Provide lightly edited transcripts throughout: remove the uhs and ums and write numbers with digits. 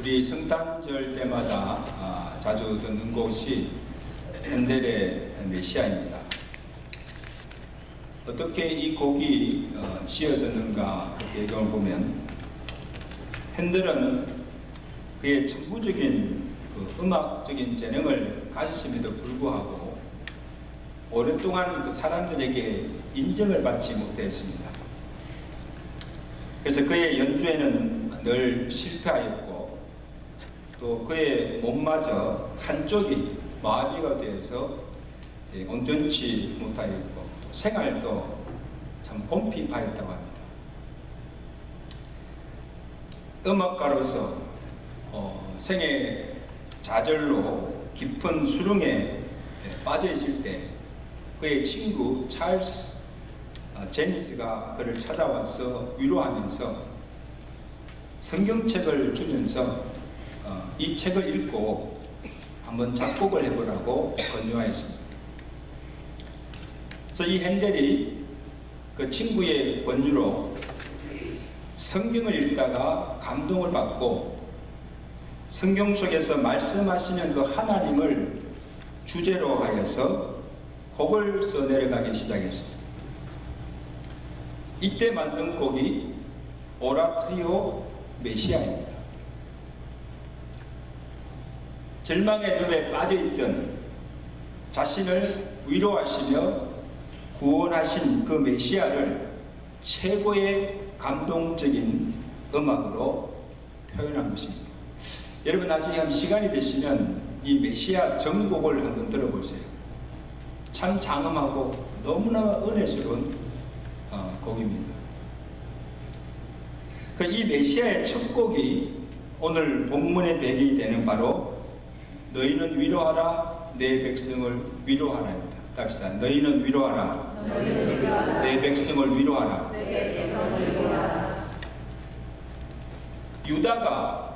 우리 성탄절 때마다 자주 듣는 곡이 핸델의 메시아입니다. 어떻게 이 곡이 지어졌는가 그 배경을 보면, 핸델은 그의 천부적인 음악적인 재능을 가졌음에도 불구하고 오랫동안 그 사람들에게 인정을 받지 못했습니다. 그래서 그의 연주에는 늘 실패하였고, 또 그의 몸마저 한쪽이 마비가 되어서 온전치 못하였고, 생활도 참 곤핍하였다고 합니다. 음악가로서 생애 좌절로 깊은 수렁에 빠져 있을 때 그의 친구 찰스 제니스가 그를 찾아와서 위로하면서 성경책을 주면서 이 책을 읽고 한번 작곡을 해보라고 권유하였습니다. 그래서 이 핸델이 그 친구의 권유로 성경을 읽다가 감동을 받고 성경 속에서 말씀하시는 그 하나님을 주제로 하여서 곡을 써내려가기 시작했습니다. 이때 만든 곡이 오라토리오 메시아입니다. 절망의 늪에 빠져있던 자신을 위로하시며 구원하신 그 메시아를 최고의 감동적인 음악으로 표현한 것입니다. 여러분 나중에 한번 시간이 되시면 이 메시아 전곡을 한번 들어보세요. 참 장엄하고 너무나 은혜스러운 곡입니다. 이 메시아의 첫 곡이 오늘 본문의 배경이 되는 바로 너희는 위로하라 내 백성을 위로하라입니다. 합시다. 너희는 위로하라 내 백성을 위로하라. 유다가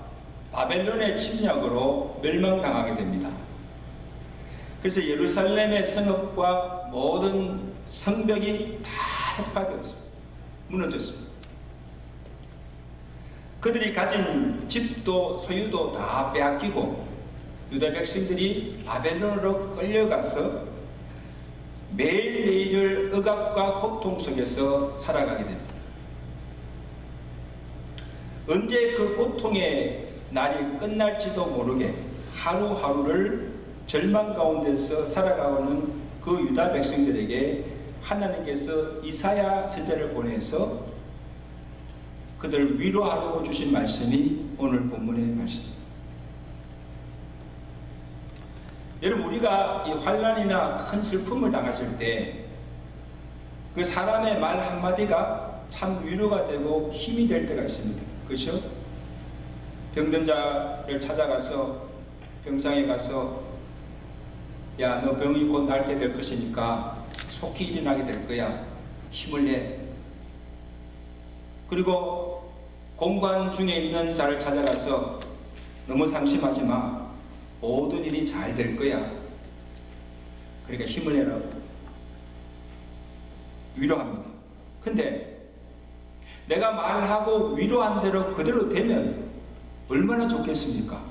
바벨론의 침략으로 멸망당하게 됩니다. 그래서 예루살렘의 성읍과 모든 성벽이 다 해파되었습니다. 무너졌습니다. 그들이 가진 집도 소유도 다 빼앗기고 유다 백성들이 바벨론으로 끌려가서 매일매일을 억압과 고통 속에서 살아가게 됩니다. 언제 그 고통의 날이 끝날지도 모르게 하루하루를 절망 가운데서 살아가는 그 유다 백성들에게 하나님께서 이사야 서자를 보내서 그들을 위로하라고 주신 말씀이 오늘 본문의 말씀입니다. 여러분, 우리가 이 환난이나 큰 슬픔을 당했을 때 그 사람의 말 한마디가 참 위로가 되고 힘이 될 때가 있습니다. 그렇죠? 병든 자를 찾아가서 병상에 가서 야, 너 병이 곧 낫게 될 것이니까 속히 일어나게 될 거야. 힘을 내. 그리고 공관 중에 있는 자를 찾아가서 너무 상심하지 마. 모든 일이 잘 될 거야. 그러니까 힘을 내라고 위로합니다. 근데 내가 말하고 위로한 대로 그대로 되면 얼마나 좋겠습니까?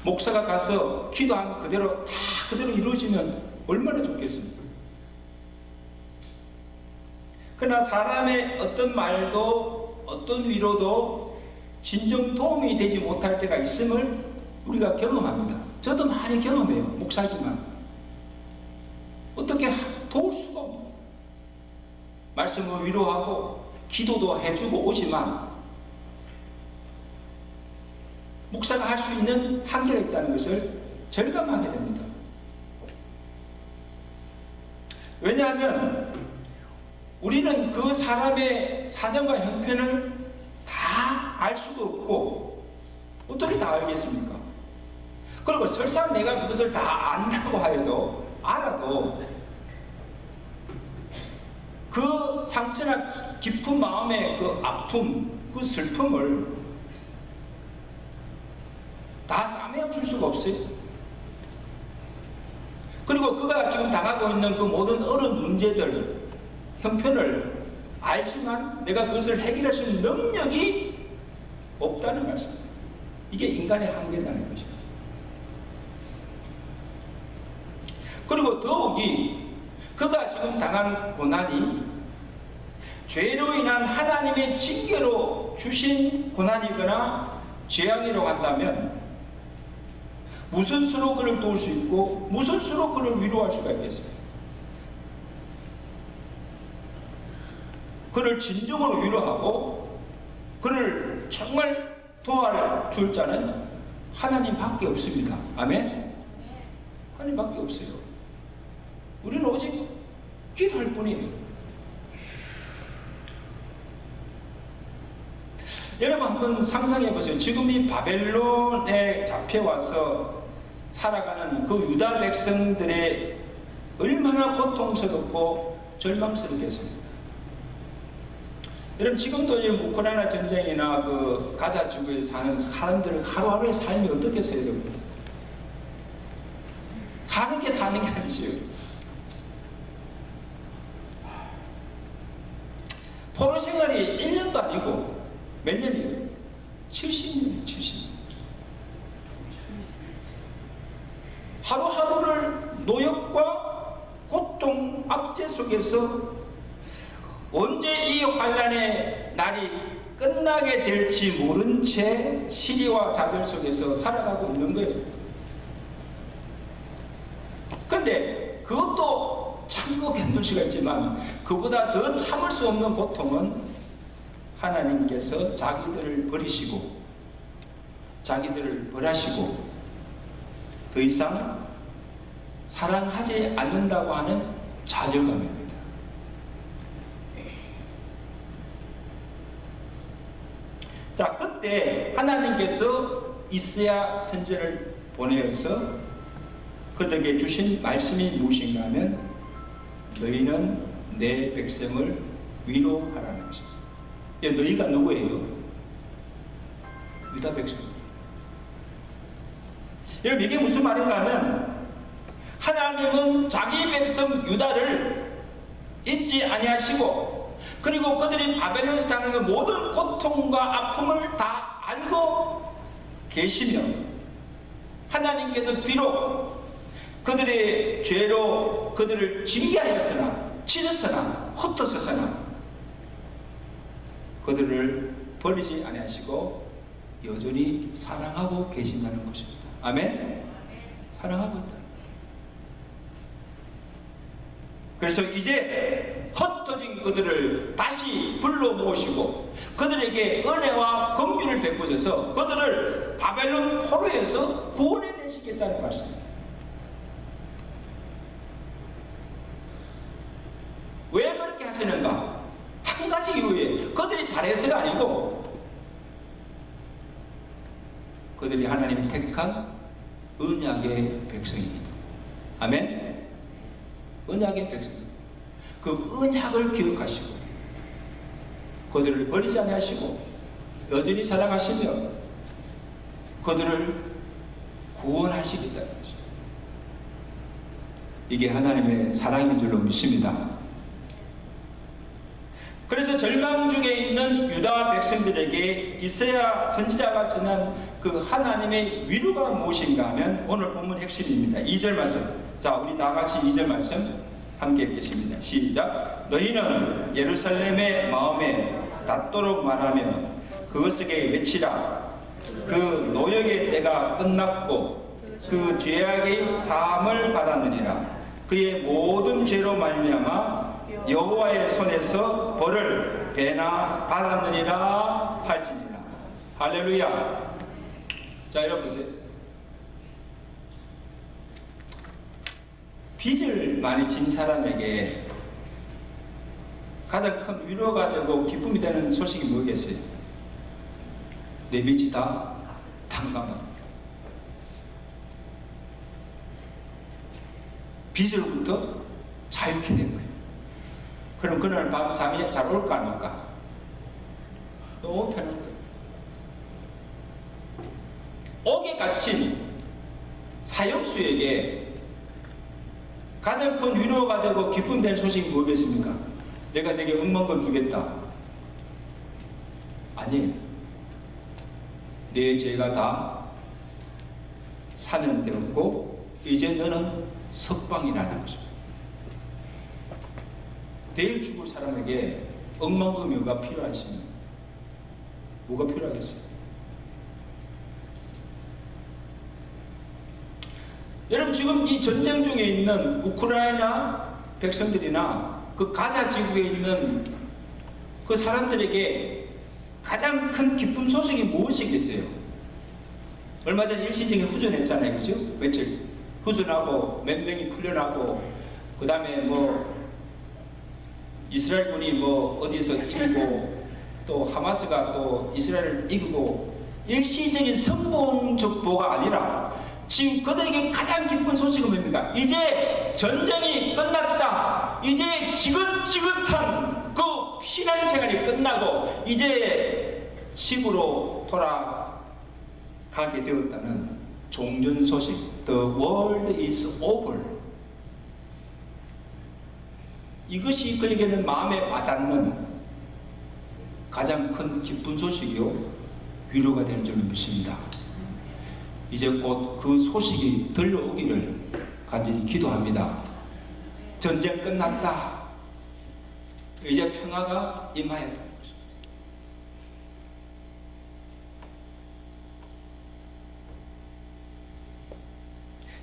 목사가 가서 기도한 그대로 다 그대로 이루어지면 얼마나 좋겠습니까? 그러나 사람의 어떤 말도 어떤 위로도 진정 도움이 되지 못할 때가 있음을 우리가 경험합니다. 저도 많이 경험해요. 목사지만 어떻게 도울 수가 없어요. 말씀을 위로하고 기도도 해주고 오지만 목사가 할 수 있는 한계가 있다는 것을 절감하게 됩니다. 왜냐하면 우리는 그 사람의 사정과 형편을 다 알 수도 없고 어떻게 다 알겠습니까? 그리고 설사 내가 그것을 다 안다고 하여도 알아도 그 상처나 깊은 마음의 그 아픔, 그 슬픔을 다 싸매어 줄 수가 없어요. 그리고 그가 지금 당하고 있는 그 모든 어려운 문제들, 형편을 알지만 내가 그것을 해결할 수 있는 능력이 없다는 말씀입니다. 이게 인간의 한계잖아요. 그죠? 그리고 더욱이 그가 지금 당한 고난이 죄로 인한 하나님의 징계로 주신 고난이거나 재앙이라고 한다면 무슨 수로 그를 도울 수 있고 무슨 수로 그를 위로할 수가 있겠어요? 그를 진정으로 위로하고 그를 정말 도와줄 자는 하나님밖에 없습니다. 아멘? 하나님밖에 없어요. 우리는 오직 기도할 뿐이에요. 여러분 한번 상상해 보세요. 지금 이 바벨론에 잡혀와서 살아가는 그 유다 백성들의 얼마나 고통스럽고 절망스럽겠습니까? 여러분 지금도 이 우크라이나 전쟁이나 그 가자 지구에 사는 사람들 하루하루의 삶이 어떻겠어요, 여러분? 사는 게 아니죠. 포로 생활이 1년도 아니고 몇 년이에요? 70년이에요. 70년. 하루하루를 노역과 고통, 압제 속에서 언제 이 환난의 날이 끝나게 될지 모른 채 시리와 좌절 속에서 살아가고 있는 거예요. 그런데 그것도 참고 견딜 수가 있지만 그보다 더 참을 수 없는 고통은 하나님께서 자기들을 버리시고 자기들을 벌하시고 더 이상 사랑하지 않는다고 하는 좌절감입니다. 자, 그때 하나님께서 이스야 선지자를 보내어서 그들에게 주신 말씀이 무엇인가 하면 너희는 내 백성을 위로하라는 것입니다. 너희가 누구예요? 유다 백성. 여러분 이게 무슨 말인가 하면 하나님은 자기 백성 유다를 잊지 아니하시고 그리고 그들이 바벨론에서 당하는 모든 고통과 아픔을 다 알고 계시며 하나님께서 비록 그들의 죄로 그들을 징계하였으나 찢었으나 흩어졌으나 그들을 버리지 아니하시고 여전히 사랑하고 계신다는 것입니다. 아멘? 사랑하고 있다. 그래서 이제 흩어진 그들을 다시 불러 모으시고 그들에게 은혜와 긍휼을 베푸셔서 그들을 바벨론 포로에서 구원해내시겠다는 말씀입니다. 왜 그렇게 하시는가? 한 가지 이유에 그들이 잘해서가 아니고 그들이 하나님이 택한 언약의 백성입니다. 아멘? 언약의 백성입니다. 그 언약을 기억하시고 그들을 버리지 아니하시고 여전히 사랑하시며 그들을 구원하시겠다는 것입니다. 이게 하나님의 사랑인 줄로 믿습니다. 그래서 절망 중에 있는 유다 백성들에게 이사야 선지자가 전한 그 하나님의 위로가 무엇인가 하면 오늘 본문 핵심입니다. 2절 말씀. 자, 우리 다 같이 2절 말씀 함께 읽겠습니다. 시작. 너희는 예루살렘의 마음에 닿도록 말하며 그것에게 외치라. 그 노역의 때가 끝났고 그 죄악의 사함을 받았느니라. 그의 모든 죄로 말미암아 여호와의 손에서 벌을 배나 받았느니라 할지니라. 할렐루야. 자, 여러분 보세요. 빚을 많이 진 사람에게 가장 큰 위로가 되고 기쁨이 되는 소식이 뭐겠어요? 내 빚이 다 탕감합니다. 빚으로부터 자유케 된 거예요. 그럼 그날 밤 잠이 잘 올까 안 올까? 너무 편한 거예요. 옥에 갇힌 사형수에게 가장 큰 위로가 되고 기쁨 될 소식이 뭐겠습니까? 내가 내게 억만금 주겠다. 아니에요. 내 죄가 다 사면되었고 이제 너는 석방이라는 것입니다. 내일 죽을 사람에게 억만금유가 필요하십니까? 뭐가 필요하겠어요? 여러분, 지금 이 전쟁 중에 있는 우크라이나 백성들이나 그 가자 지구에 있는 그 사람들에게 가장 큰 기쁜 소식이 무엇이겠어요? 얼마 전 일시적인 후전했잖아요, 그죠? 며칠 후전하고 몇 명이 풀려나고, 그 다음에 뭐 이스라엘군이 뭐 어디서 이기고, 또 하마스가 또 이스라엘을 이기고, 일시적인 선봉적보가 아니라 지금 그들에게 가장 기쁜 소식은 뭡니까? 이제 전쟁이 끝났다. 이제 지긋지긋한 그 피난 생활이 끝나고 이제 집으로 돌아가게 되었다는 종전 소식. The world is over. 이것이 그에게는 마음에 와닿는 가장 큰 기쁜 소식이요 위로가 되는 줄 믿습니다. 이제 곧 그 소식이 들려오기를 간절히 기도합니다. 전쟁 끝났다. 이제 평화가 임하였다.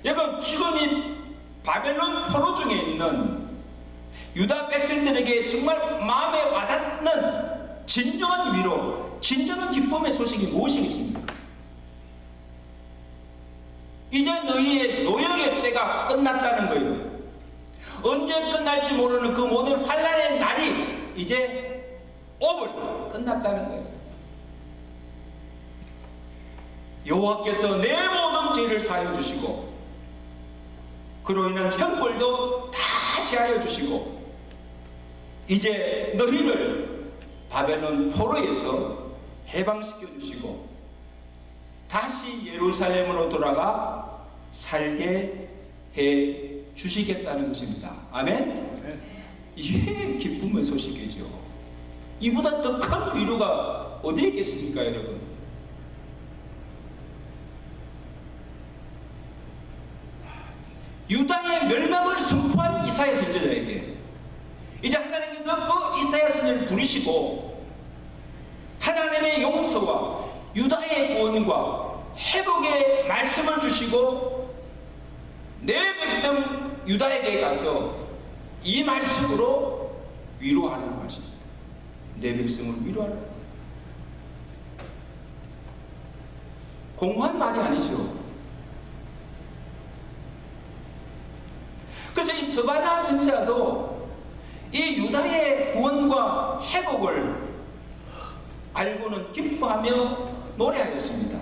여러분, 지금 이 바벨론 포로 중에 있는 유다 백성들에게 정말 마음에 와닿는 진정한 위로, 진정한 기쁨의 소식이 무엇이겠습니까? 이제 너희의 노역의 때가 끝났다는 거예요. 언제 끝날지 모르는 그 모든 환난의 날이 이제 끝났다는 거예요. 여호와께서 내 모든 죄를 사하여 주시고 그로 인한 형벌도 다 제하여 주시고 이제 너희를 바벨론 포로에서 해방시켜 주시고 다시 예루살렘으로 돌아가 살게 해 주시겠다는 것입니다. 아멘? 이게 기쁨의 소식이죠. 이보다 더 큰 위로가 어디에 있겠습니까, 여러분? 유다의 멸망을 선포한 이사야 선지자에게 이제 하나님께서 그 이사야 선지자를 부르시고 하나님의 용서와 유다의 구원과 회복의 말씀을 주시고 내 백성 유다에게 가서 이 말씀으로 위로하는 것입니다. 내 백성을 위로하는 것. 공허한 말이 아니죠. 그래서 이 스바냐 선지자도 이 유다의 구원과 회복을 알고는 기뻐하며 노래하였습니다.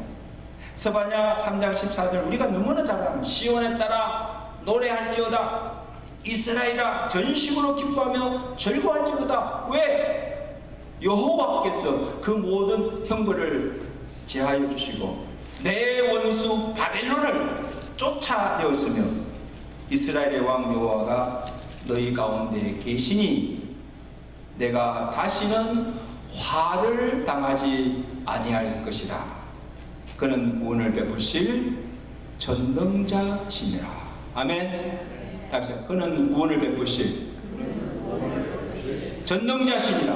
스바냐 3장 14절 우리가 너무나 잘 아는 시온에 따라 노래할지어다 이스라엘아 전심으로 기뻐하며 즐거워할지어다. 왜? 여호와께서 그 모든 형벌을 제하여 주시고 내 원수 바벨론을 쫓아내었으며 이스라엘의 왕 여호와가 너희 가운데 계시니 내가 다시는 화를 당하지 아니할 것이라. 그는 구원을 베푸실 전능자시니라. 아멘. 다시 그는 구원을 베푸실 전능자시니라.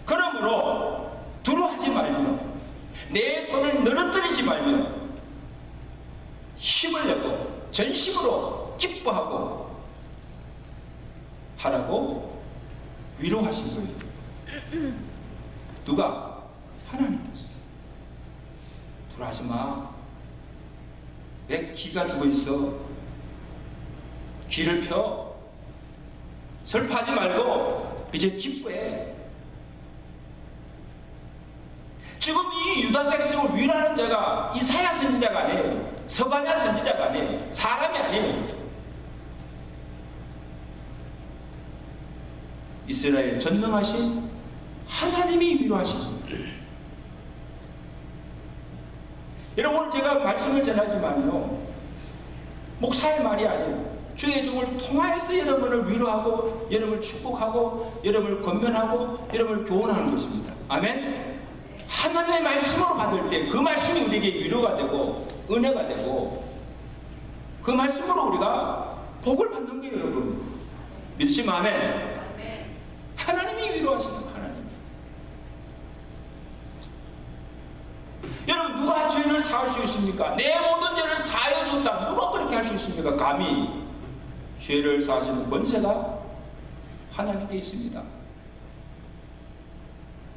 그러므로 두려워하지 말며 내 손을 늘어뜨리지 말며 힘을 내고 전심으로 기뻐하고 하라고 위로하신 거예요. 누가? 하나님께서. 두려워하지 마. 내 기가 죽어 있어. 귀를 펴. 슬퍼하지 말고 이제 기뻐해. 지금 이 유다 백성을 위로하는 자가 이사야 선지자가 아니에요. 스바냐 선지자가 아니에요. 사람이 아니에요. 이스라엘 전능하신 하나님이 위로하신 겁니다. 여러분, 오늘 제가 말씀을 전하지만요, 목사의 말이 아니에요. 주의 종을 통하여서 여러분을 위로하고 여러분을 축복하고 여러분을 권면하고 여러분을 교훈하는 것입니다. 아멘. 하나님의 말씀으로 받을 때 그 말씀이 우리에게 위로가 되고 은혜가 되고 그 말씀으로 우리가 복을 받는 게 여러분 믿으시면 아멘. 하나님이 위로하시는 하나님. 여러분 누가 죄를 사할 수 있습니까? 내 모든 죄를 사하여 줬다. 누가 그렇게 할 수 있습니까? 감히 죄를 사하시는 권세가 하나님께 있습니다.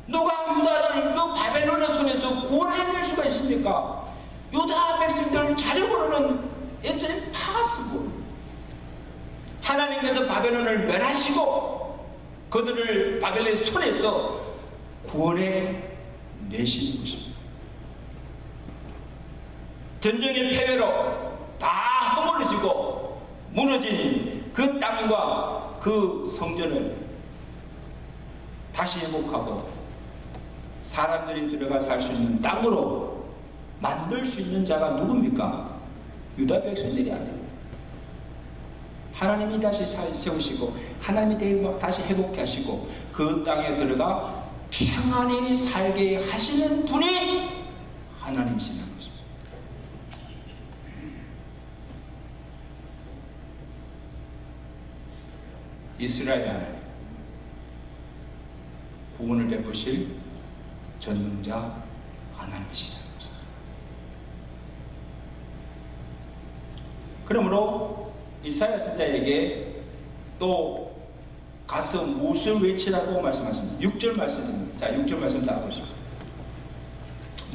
누가 유다를 그 바벨론의 손에서 구원해낼 수가 있습니까? 유다 백성들을 자력으로는 애초에 파쓰고 하나님께서 바벨론을 멸하시고 그들을 바벨론의 손에서 구원해 내시는 것입니다. 전쟁의 패배로 다 허물어지고 무너진 그 땅과 그 성전을 다시 회복하고 사람들이 들어가 살 수 있는 땅으로 만들 수 있는 자가 누굽니까? 유다 백성들이 아니에요. 하나님이 다시 세우시고 하나님이 다시 회복해 하시고 그 땅에 들어가 평안히 살게 하시는 분이 하나님이시라는 것입니다. 이스라엘 하나님 구원을 베푸실 전능자 하나님이시라는 것입니다. 그러므로 이사야 선지자에게 또 가서 무엇을 외치라고 말씀하십니다. 6절 말씀입니다. 자, 6절 말씀 다 보시죠.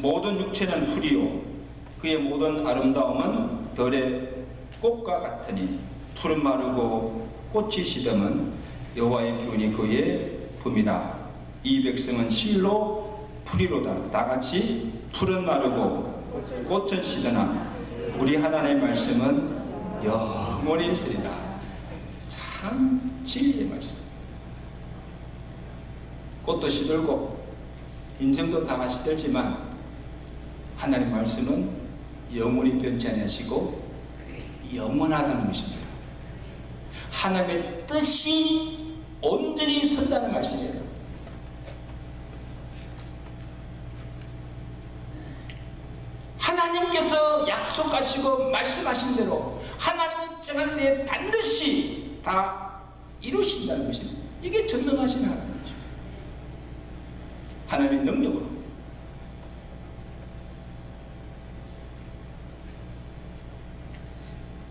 모든 육체는 풀이요 그의 모든 아름다움은 별의 꽃과 같으니 푸른 마르고 꽃이 시듬은 여호와의 기운이 그의 품이라. 이 백성은 실로 풀이로다. 다같이 푸른 마르고 꽃은 시드나 우리 하나님의 말씀은 영원히 있으리라. 참 진리의 말씀. 꽃도 시들고 인생도 다 시들지만 하나님의 말씀은 영원히 변치 않으시고 영원하다는 것입니다. 하나님의 뜻이 온전히 선다는 말씀이에요. 하나님께서 약속하시고 말씀하신 대로 하나님의 정한 때에 반드시 다 이루신다는 것입니다. 이게 전능하신 하나님이죠. 하나님의 능력으로.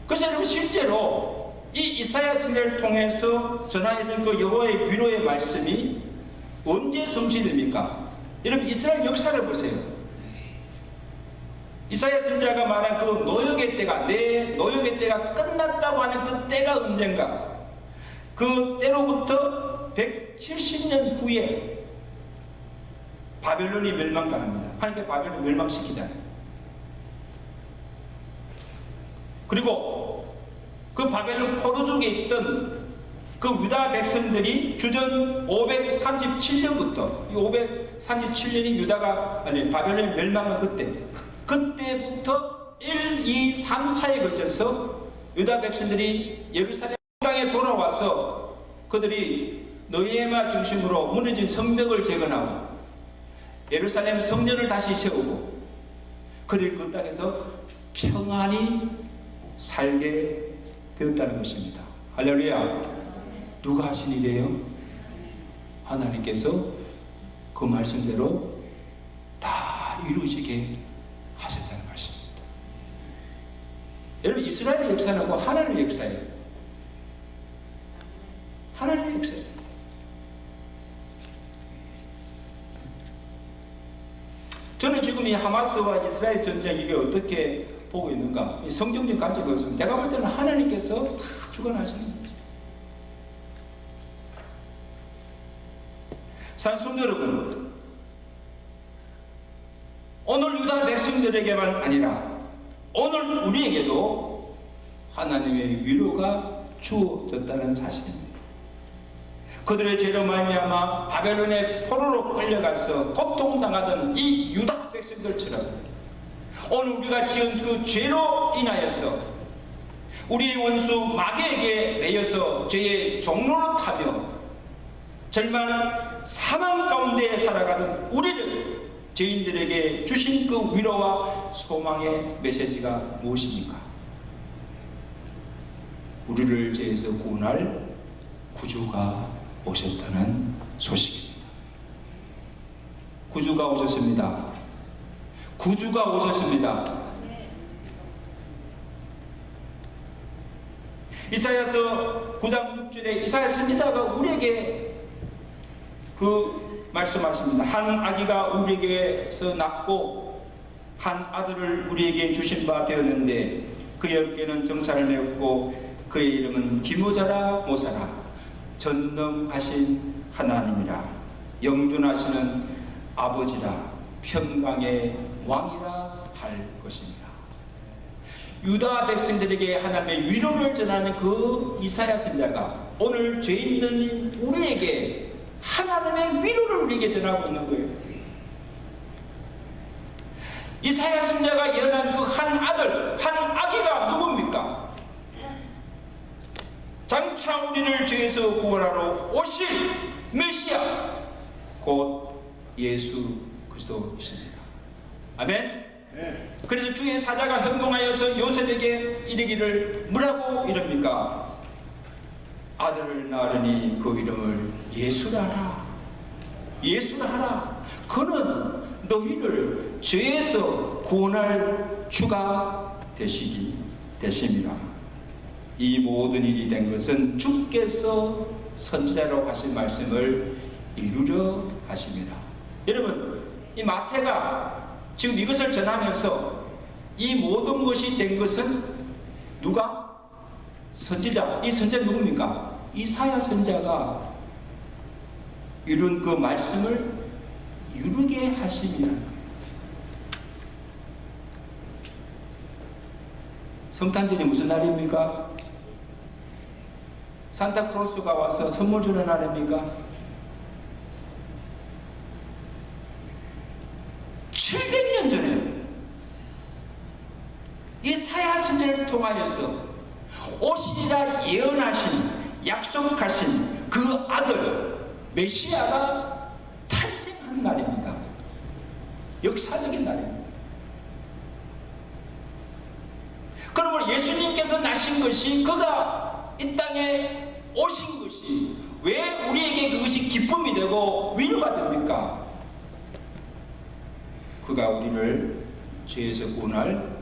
그래서 여러분 실제로 이 이사야 선지자를 통해서 전하여진 그 여호와의 위로의 말씀이 언제 성취됩니까? 여러분 이스라엘 역사를 보세요. 이사야 선지자가 말한 그 노역의 때가 내 노역의 때가 끝났다고 하는 그 때가 언젠가? 그 때로부터 170년 후에 바벨론이 멸망당합니다. 하나님께 바벨론을 멸망시키잖아요. 그리고 그 바벨론 포로족에 있던 그 유다 백성들이 주전 537년부터 이 537년이 유다가 바벨론이 멸망한 그때부터 1, 2, 3차에 걸쳐서 유다 백성들이 예루살렘 땅에 돌아와서 그들이 느헤미야 중심으로 무너진 성벽을 재건하고 예루살렘 성전을 다시 세우고 그들이 그 땅에서 평안히 살게 되었다는 것입니다. 할렐루야. 누가 하신 일이에요? 하나님께서 그 말씀대로 다 이루어지게 하셨다는 말씀입니다. 여러분 이스라엘의 역사는 뭐 하나님의 역사예요. 하나님의 역사예요. 저는 지금 이 하마스와 이스라엘 전쟁 이게 어떻게 보고 있는가? 이 성경적 가지고 있습니다. 내가 볼 때는 하나님께서 다 주관하시는 거죠. 산성 여러분, 오늘 유다 백성들에게만 아니라 오늘 우리에게도 하나님의 위로가 주어졌다는 사실입니다. 그들의 죄로 말미암아 바벨론의 포로로 끌려가서 고통당하던 이 유다 백성들처럼 오늘 우리가 지은 그 죄로 인하여서 우리의 원수 마귀에게 매여서 죄의 종로로 타며 절망 사망 가운데 살아가는 우리를 죄인들에게 주신 그 위로와 소망의 메시지가 무엇입니까? 우리를 죄에서 구원할 구주가 오셨다는 소식입니다. 구주가 오셨습니다. 구주가 오셨습니다. 이사야서 9장 6절에 이사야 선지자가 우리에게 그 말씀하십니다. 한 아기가 우리에게서 낳고 한 아들을 우리에게 주신 바 되었는데 그의 어깨는 정찰을 메웠고 그의 이름은 기모자라 모사라 전능하신 하나님이라 영존하시는 아버지라 평강의 왕이라 할 것입니다. 유다 백성들에게 하나님의 위로를 전하는 그 이사야 선지자가 오늘 죄 있는 우리에게 하나님의 위로를 우리에게 전하고 있는 거예요. 이사야 선지자가 예언한 그 한 아들, 한 아기가 누굽니까? 장차 우리를 죄에서 구원하러 오실 메시아 곧 예수 그리스도이십니다. 아멘. 그래서 주의 사자가 현몽하여서 요셉에게 이르기를 뭐라고 이럽니까? 아들을 낳으니 그 이름을 예수라 하라. 예수라 하라. 그는 너희를 죄에서 구원할 주가 되심이라. 이 모든 일이 된 것은 주께서 선지자로 하신 말씀을 이루려 하심이라. 여러분, 이 마태가 지금 이것을 전하면서 이 모든 것이 된 것은 누가? 선지자. 이 선지자 누굽니까? 이사야 선지자가 이룬 그 말씀을 이루게 하심이라. 성탄절이 무슨 날입니까? 산타크로스가 와서 선물 주는 날입니까? 700년 전에 이사야 선지자를 통하여서 오시리라 예언하신 약속하신 그 아들 메시아가 탄생한 날입니다. 역사적인 날입니다. 그러므로 예수님께서 나신 것이 그가 이 땅에 오신 것이 왜 우리에게 그것이 기쁨이 되고 위로가 됩니까? 그가 우리를 죄에서 구원할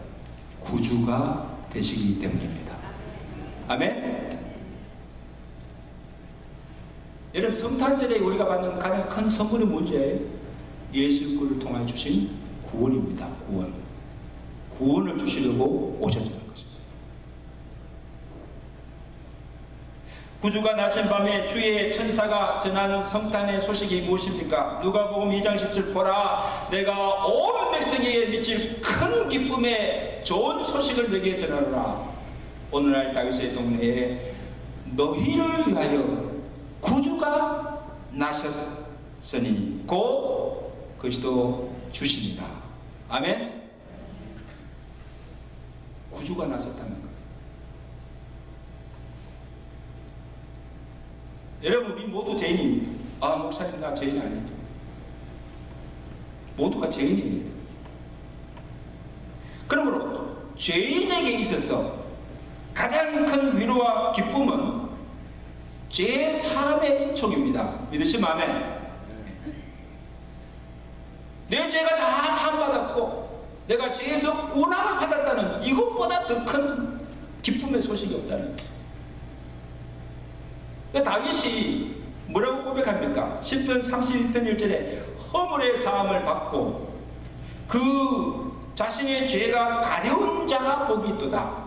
구주가 되시기 때문입니다. 아멘. 여러분, 성탄절에 우리가 받는 가장 큰 선물이 뭔지예요? 예수 그리스도를 통해 주신 구원입니다. 구원을 주시려고 오셨다는 것입니다. 구주가 나신 밤에 주의 천사가 전한 성탄의 소식이 무엇입니까? 누가복음 2장 10절 보라, 내가 온 백성에게 미칠 큰 기쁨의 좋은 소식을 너희에게 전하노라. 오늘날 다윗의 동네에 너희를 위하여 구주가 나셨으니 곧 그리스도 주십니다. 아멘. 구주가 나섰다는 것. 여러분, 우리 모두 죄인입니다. 아, 목사님 나 죄인 아닙니다. 모두가 죄인입니다. 그러므로 죄인에게 있어서 가장 큰 위로와 기쁨은 죄 사함의 은총입니다. 믿으시면 아멘. 내 죄가 다 사함받았고 내가 죄에서 구원을 받았다는 이것보다 더 큰 기쁨의 소식이 없다는 거예요. 다윗이 뭐라고 고백합니까? 10편 31편 1절에 허물의 사함을 받고 그 자신의 죄가 가려운 자가 복이 있도다.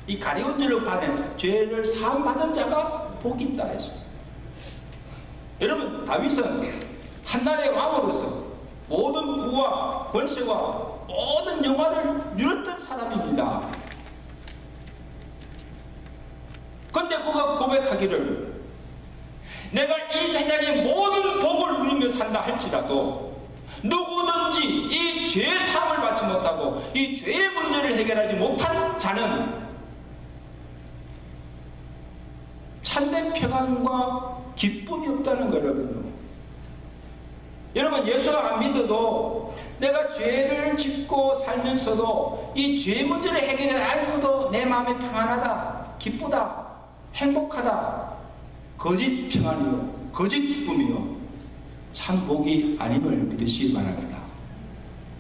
이 가려운 죄를 받은 죄를 사함받은 자가 복이 있다 했습니다. 여러분, 다윗은 한나라의 왕으로서 모든 부와 권세와 모든 영화를 누렸던 사람입니다. 그런데 그가 고백하기를 내가 이 세상의 모든 복을 누리며 산다 할지라도 누구든지 이 죄 사함을 받지 못하고 이 죄의 문제를 해결하지 못한 자는 참된 평안과 기쁨이 없다는 거거든요. 여러분, 예수를 안 믿어도 내가 죄를 짓고 살면서도 이 죄 문제를 해결을 알고도 내 마음이 평안하다, 기쁘다, 행복하다, 거짓 평안이요, 거짓 기쁨이요, 참 복이 아님을 믿으시기 바랍니다.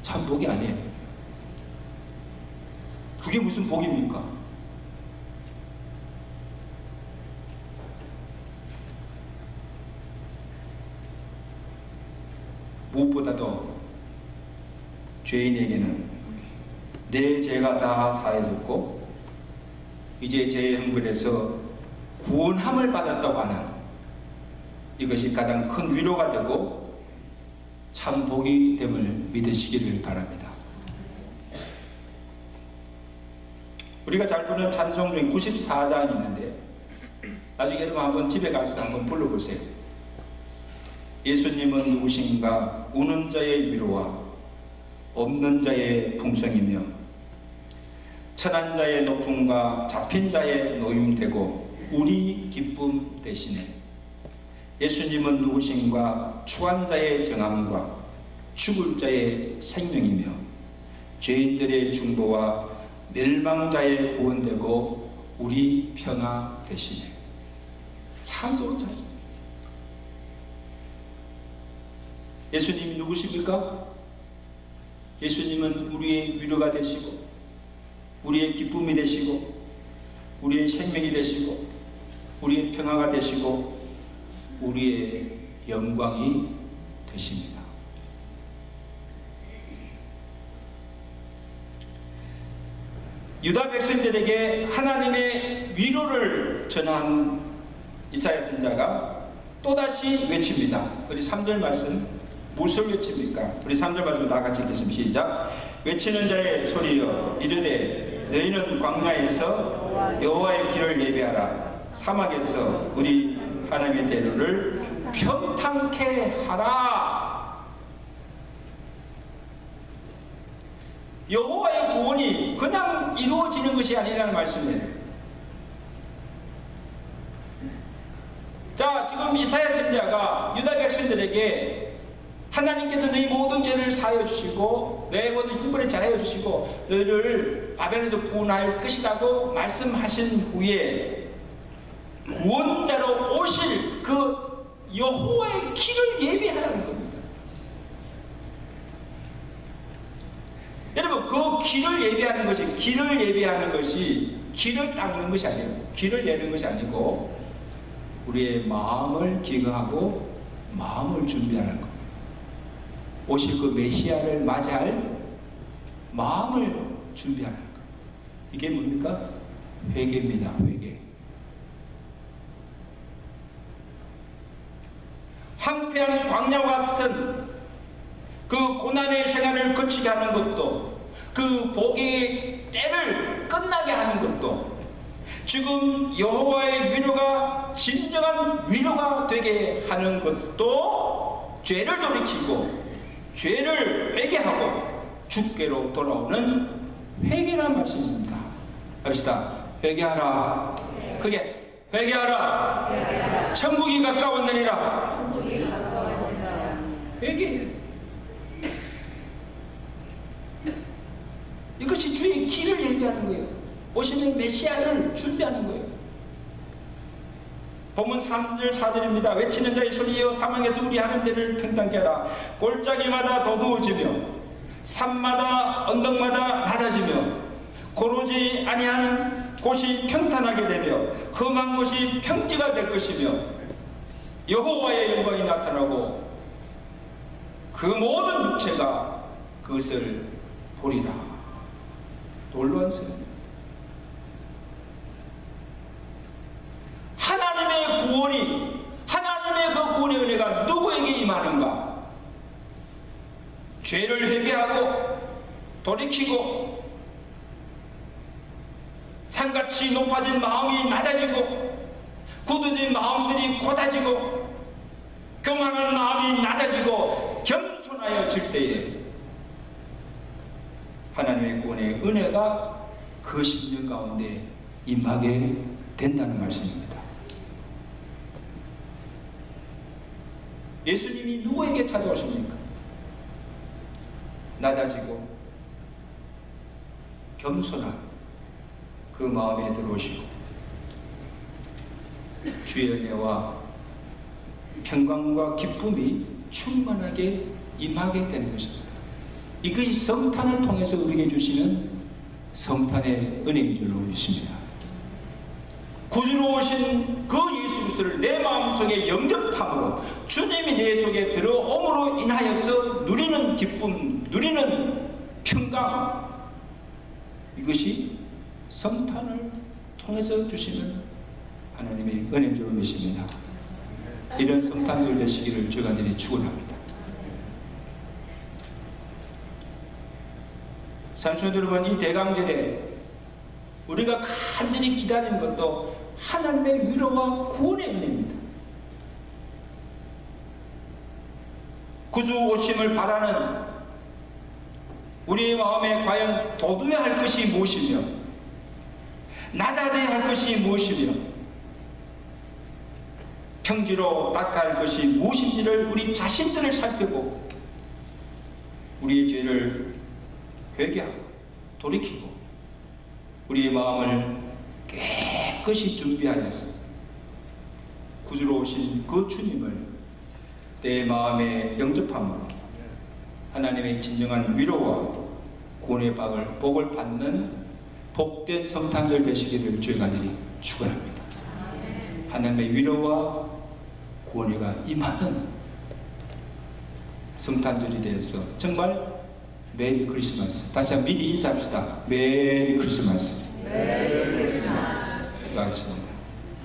참 복이 아니에요. 그게 무슨 복입니까? 무엇보다도 죄인에게는 내 죄가 다 사해졌고 이제 죄의 흥분에서 구원함을 받았다고 하는 이것이 가장 큰 위로가 되고 참 복이 됨을 믿으시기를 바랍니다. 우리가 잘 부르는 찬송 중에 94장이 있는데 나중에 여러분 한번 집에 가서 한번 불러보세요. 예수님은 누구신가? 우는 자의 위로와 없는 자의 풍성이며 천한 자의 높음과 잡힌 자의 노임되고 우리 기쁨 대신에 예수님은 누구신가? 추한 자의 정함과 죽을 자의 생명이며 죄인들의 중보와 멸망자의 구원되고 우리 평화 대신에. 참 좋은 자입니다. 예수님이 누구십니까? 예수님은 우리의 위로가 되시고 우리의 기쁨이 되시고 우리의 생명이 되시고 우리의 평화가 되시고 우리의 영광이 되십니다. 유다 백성들에게 하나님의 위로를 전한 이사야 선지자가 또다시 외칩니다. 우리 3절 말씀 무엇을 외칩니까? 우리 3절 말씀 다 같이 읽겠습니다. 시작. 외치는 자의 소리여 이르되 너희는 광야에서 여호와의 길을 예배하라. 사막에서 우리 하나님의 대로를 평탄케 하라. 여호와의 구원이 그냥 이루어지는 것이 아니라는 말씀이에요. 자, 지금 이사야 선지자가 유다 백성들에게 하나님께서 너희 모든 죄를 사하여 주시고 너희 모든 형벌을 잘하여 주시고 너희를 바벨에서 구원할 것이라고 말씀하신 후에 구원자로 오실 그 여호와의 길을 예비하라는 겁니다. 여러분, 그 길을 예비하는 것이 길을 닦는 것이 아니에요. 길을 내는 것이 아니고 우리의 마음을 기경하고 마음을 준비하는 겁니다. 오실 그 메시아를 맞이할 마음을 준비하는 것. 이게 뭡니까? 회개입니다. 회개. 황폐한 광야와 같은 그 고난의 생활을 거치게 하는 것도, 그 복의 때를 끝나게 하는 것도, 지금 여호와의 위로가 진정한 위로가 되게 하는 것도 죄를 돌이키고 죄를 회개하고 주께로 돌아오는 회개란 말씀입니다. 합시다. 회개하라. 그게 회개하라. 천국이 가까웠느니라. 회개. 이것이 주의 길을 얘기하는 거예요. 오시는 메시아를 준비하는 거예요. 본문 3절 4절입니다. 외치는 자의 소리여 사망에서 우리 하나님들을 평탄케 하라. 골짜기마다 더두어지며 산마다 언덕마다 낮아지며 고르지 아니한 곳이 평탄하게 되며 험한 곳이 평지가 될 것이며 여호와의 영광이 나타나고 그 모든 육체가 그것을 보리라. 놀라운 선입니다. 하나님의 구원이, 하나님의 그 구원의 은혜가 누구에게 임하는가? 죄를 회개하고 돌이키고 산같이 높아진 마음이 낮아지고 굳어진 마음들이 곧아지고 교만한 마음이 낮아지고 겸손하여질 때에 하나님의 구원의 은혜가 그 심령 가운데 임하게 된다는 말씀입니다. 예수님이 누구에게 찾아오십니까? 낮아지고 겸손한 그 마음에 들어오시고 주의 은혜와 평강과 기쁨이 충만하게 임하게 되는 것입니다. 이것이 성탄을 통해서 우리에게 주시는 성탄의 은혜인 줄로 믿습니다. 구주로 오신 그 예수 그리스도를 내 마음속에 영접함으로 주님이 내 속에 들어옴으로 인하여서 누리는 기쁨, 누리는 평강, 이것이 성탄을 통해서 주시는 하나님의 은혜인 줄로 믿습니다. 이런 성탄절 되시기를 주가 간절히 축원합니다. 산촌 여러분, 이 대강절에 우리가 간절히 기다리는 것도 하나님의 위로와 구원의 은혜입니다. 구주 오심을 바라는 우리의 마음에 과연 돋워야 할 것이 무엇이며 낮아져야 할 것이 무엇이며 평지로 닦아야 할 것이 무엇인지를 우리 자신들을 살펴보고 우리의 죄를 회개하고 돌이키고 우리의 마음을 깨끗이 준비하여서 구주로 오신 그 주님을 내 마음에 영접함으로 하나님의 진정한 위로와 구원의 복을 받는 복된 성탄절 되시기를 주의 간절히 축원합니다. 하나님의 위로와 구원의가 임하는 성탄절이 되어서 정말 메리 크리스마스. 다시 한번 미리 인사합시다. 메리 크리스마스. 메리 크리스마스. 기도하겠습니다.